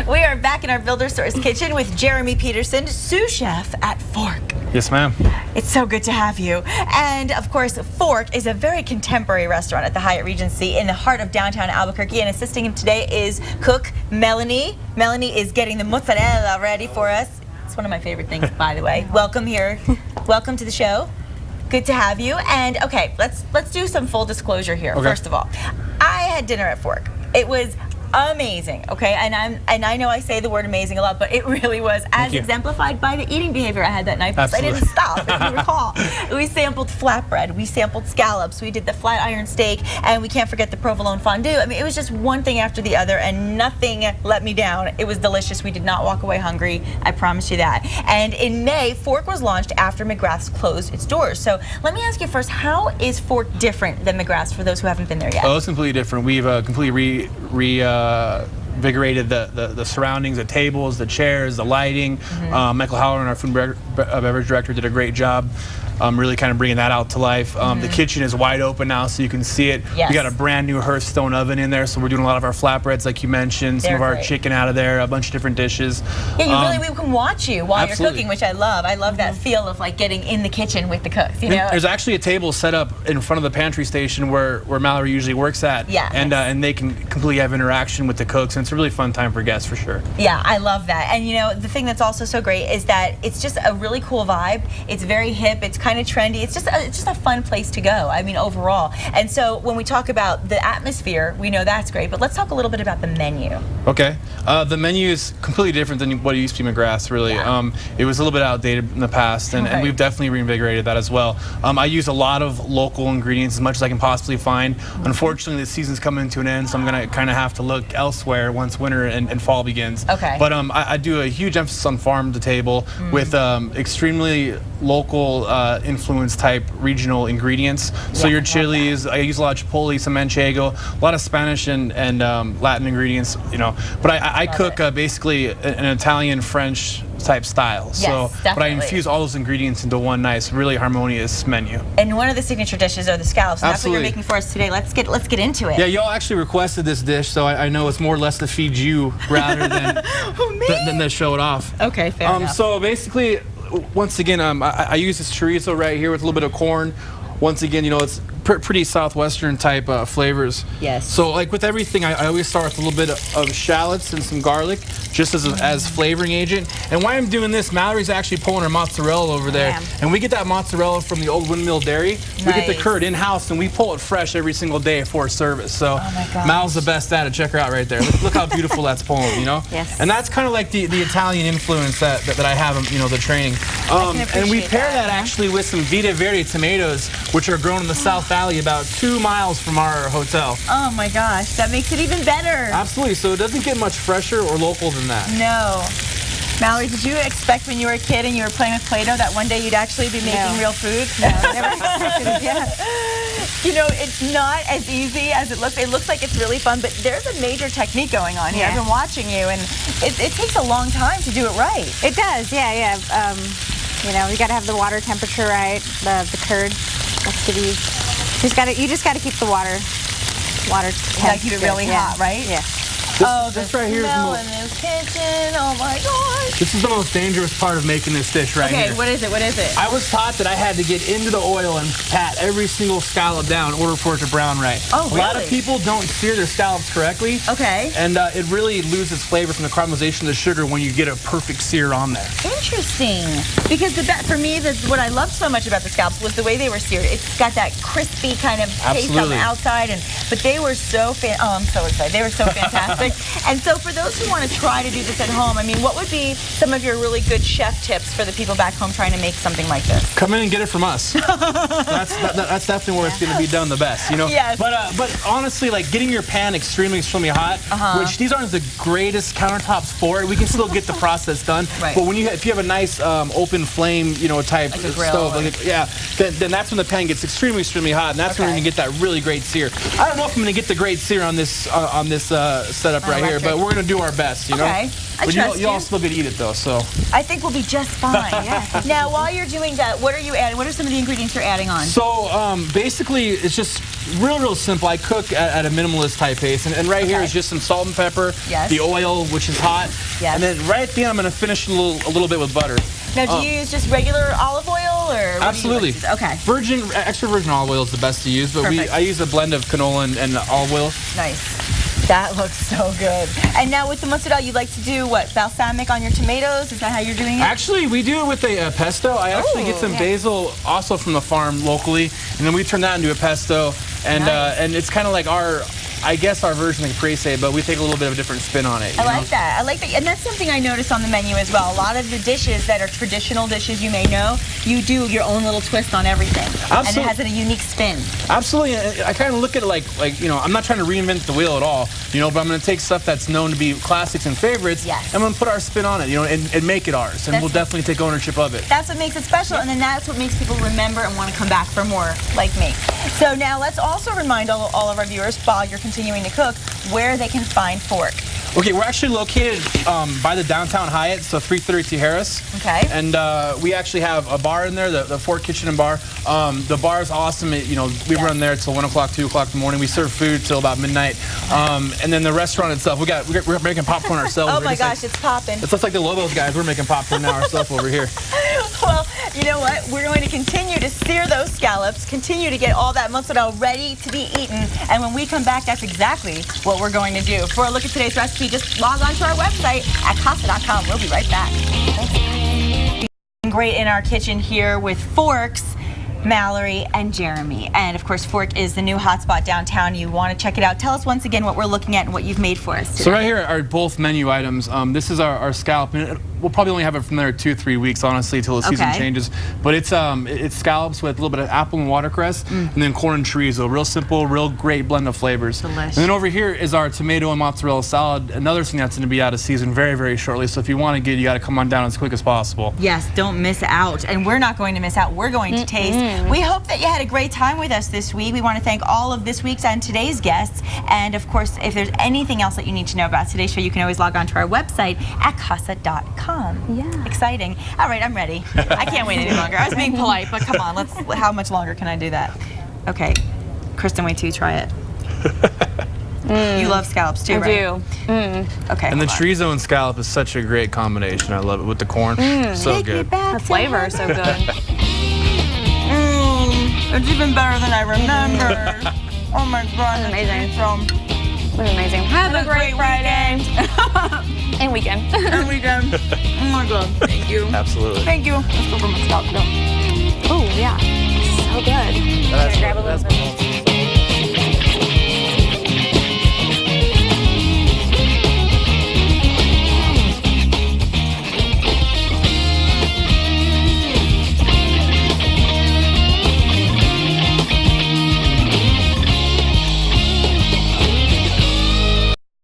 We are back in our Builder Source kitchen with Jeremy Peterson, sous chef at Forque. Yes, ma'am. It's so good to have you. And of course, Forque is a very contemporary restaurant at the Hyatt Regency in the heart of downtown Albuquerque. And assisting him today is cook Malorie. Malorie is getting the mozzarella ready for us. It's one of my favorite things, by the way. Welcome here. Welcome to the show. Good to have you. And okay, let's do some full disclosure here. Okay. First of all, I had dinner at Forque. It was amazing, okay? And I know I say the word amazing a lot, but it really was, as exemplified by the eating behavior I had that night, because I didn't stop, if you recall. We sampled flatbread, we sampled scallops, we did the flat iron steak, and we can't forget the provolone fondue. I mean, it was just one thing after the other, and nothing let me down. It was delicious. We did not walk away hungry, I promise you that. And in May, Forque was launched after McGrath's closed its doors. So let me ask you first, how is Forque different than McGrath's for those who haven't been there yet? Oh, it's completely different. We've completely invigorated the surroundings, the tables, the chairs, the lighting. Michael Halloran, our food and beverage director, did a great job really kind of bringing that out to life. The kitchen is wide open now, so you can see it. Yes. We got a brand new Hearthstone oven in there, so we're doing a lot of our flatbreads, like you mentioned, some of our chicken out of there, a bunch of different dishes. Yeah, we can watch you while you're Absolutely. cooking, which I love. I love that feel of like getting in the kitchen with the cooks, you know? There's actually a table set up in front of the pantry station where Malorie usually works at. Yeah. And they can completely have interaction with the cooks, and it's a really fun time for guests for sure. Yeah, I love that. And you know, the thing that's also so great is that it's just a really cool vibe. It's very hip, it's kind of trendy. It's just a fun place to go, I mean, overall. And so when we talk about the atmosphere, we know that's great, but let's talk a little bit about the menu. Okay. The menu is completely different than what it used to be McGrath's, really. Yeah. It was a little bit outdated in the past, and we've definitely reinvigorated that as well. I use a lot of local ingredients as much as I can possibly find. Unfortunately, the season's coming to an end, so I'm going to kind of have to look elsewhere once winter and fall begins. Okay. But I do a huge emphasis on farm to table with extremely local influence type regional ingredients. So your chilies, I use a lot of chipotle, some manchego, a lot of Spanish and Latin ingredients, you know. But I cook basically an Italian French type style. So, but I infuse all those ingredients into one nice, really harmonious menu. And one of the signature dishes are the scallops. And that's what you're Absolutely. making for us today. Let's get into it. Yeah, y'all actually requested this dish, so I know it's more or less to feed you rather than than to show it off. Okay, fair enough. So basically, once again, I use this chorizo right here with a little bit of corn. Once again, you know, it's pretty southwestern type flavors. Yes. So like with everything, I always start with a little bit of shallots and some garlic, just as flavoring agent. And why I'm doing this, Malorie's actually pulling her mozzarella over there, and we get that mozzarella from the old Windmill Dairy. We get the curd in-house, and we pull it fresh every single day for service. So Mal's the best at it. Check her out right there. Look how beautiful that's pulling, you know. Yes. And that's kind of like the Italian influence that I have, you know, the training. And we pair that actually with some Vita Verde tomatoes, which are grown in the South Valley about 2 miles from our hotel. Oh my gosh, that makes it even better. Absolutely. So it doesn't get much fresher or local than that. No. Malorie, did you expect when you were a kid and you were playing with Play-Doh that one day you'd actually be making real food? No, never expected it. Yeah. You know, it's not as easy as it looks. It looks like it's really fun, but there's a major technique going on here. I've been watching you, and it takes a long time to do it right. It does, yeah. You know, you got to have the water temperature right, the curd. That's to be. You just got to keep the water Gotta keep it really hot, right? Yeah. This right here is smell in this kitchen. Oh my gosh. This is the most dangerous part of making this dish right here. Okay, what is it? What is it? I was taught that I had to get into the oil and pat every single scallop down in order for it to brown right. Oh, really? A lot of people don't sear their scallops correctly. Okay. And it really loses flavor from the caramelization of the sugar when you get a perfect sear on there. Interesting. Because for me, what I loved so much about the scallops was the way they were seared. It's got that crispy kind of taste on the outside, but they were so I'm so excited. They were so fantastic. And so for those who want to try to do this at home, I mean, what would be some of your really good chef tips for the people back home trying to make something like this? Come in and get it from us. That's definitely where it's going to be done the best, you know? Yes. But honestly, like getting your pan extremely hot, which these aren't the greatest countertops for it. We can still get the process done. Right. But if you have a nice open flame, you know, type like a grill stove, then that's when the pan gets extremely hot, and that's when you're going to get that really great sear. I don't know if I'm going to get the great sear on this setup right here, but we're going to do our best, you know? Okay. But you all still get to eat it, though, so. I think we'll be just fine. Now, while you're doing that, what are you adding? What are some of the ingredients you're adding on? So, basically, it's just Real simple. I cook at a minimalist type pace, and right here is just some salt and pepper, the oil, which is hot, and then right at the end I'm going to finish a little bit with butter. Now, do you use just regular olive oil, or absolutely? Okay. Extra virgin olive oil is the best to use, but I use a blend of canola and olive oil. Nice. That looks so good. And now with the mozzarella, you like to do what? Balsamic on your tomatoes? Is that how you're doing it? Actually, we do it with a pesto. I actually get some basil also from the farm locally, and then we turn that into a pesto. And and it's kind of like I guess our version of caprese, but we take a little bit of a different spin on it. I like that. I like that. And that's something I noticed on the menu as well. A lot of the dishes that are traditional dishes you may know, you do your own little twist on everything. Absolutely. And it has a unique spin. Absolutely. I kind of look at it like, you know, I'm not trying to reinvent the wheel at all, you know, but I'm going to take stuff that's known to be classics and favorites, and I'm going to put our spin on it, you know, and make it ours. And we'll definitely take ownership of it. That's what makes it special, and then that's what makes people remember and want to come back for more, like me. So now let's also remind all of our viewers, while you're continuing to cook, where they can find Forque. Okay, we're actually located by the Downtown Hyatt, so 332 Harris. Okay. And we actually have a bar in there, the Forque Kitchen and Bar. The bar is awesome. You know, we run there till 1 o'clock, 2 o'clock in the morning. We serve food till about midnight. And then the restaurant itself, we're making popcorn ourselves. Oh my gosh, it's popping. It's just like the Lobos guys. We're making popcorn now ourselves over here. Well, you know what? We're going to continue to sear those scallops, continue to get all that mozzarella ready to be eaten. And when we come back, that's exactly what we're going to do. For a look at today's recipe, just log on to our website at casa.com. We'll be right back. Thanks. Great in our kitchen here with Forques, Malorie, and Jeremy. And of course, Forque is the new hotspot downtown. You want to check it out. Tell us once again what we're looking at and what you've made for us today. So right here are both menu items. This is our scallop. And we'll probably only have it from there 2-3 weeks, honestly, until the season changes. But it's scallops with a little bit of apple and watercress, and then corn and chorizo. Real simple, real great blend of flavors. Delicious. And then over here is our tomato and mozzarella salad. Another thing that's going to be out of season very shortly. So if you want to get it, you got to come on down as quick as possible. Yes, don't miss out. And we're not going to miss out. We're going to taste. We hope that you had a great time with us this week. We want to thank all of this week's and today's guests. And of course, if there's anything else that you need to know about today's show, you can always log on to our website at casa.com. Yeah. Exciting. All right, I'm ready. I can't wait any longer. I was being polite, but come on, how much longer can I do that? Okay. Kristen, wait till you try it. You love scallops too, right? I do. Okay. And the chorizo and scallop is such a great combination. I love it with the corn. So good. The flavor is so good. It's even better than I remember. Oh my God, That's amazing. It was amazing. Have a great Friday. And weekend. And weekend. Oh my God, thank you. Absolutely. Thank you. Let's go for my scallops. Oh yeah, so good. That's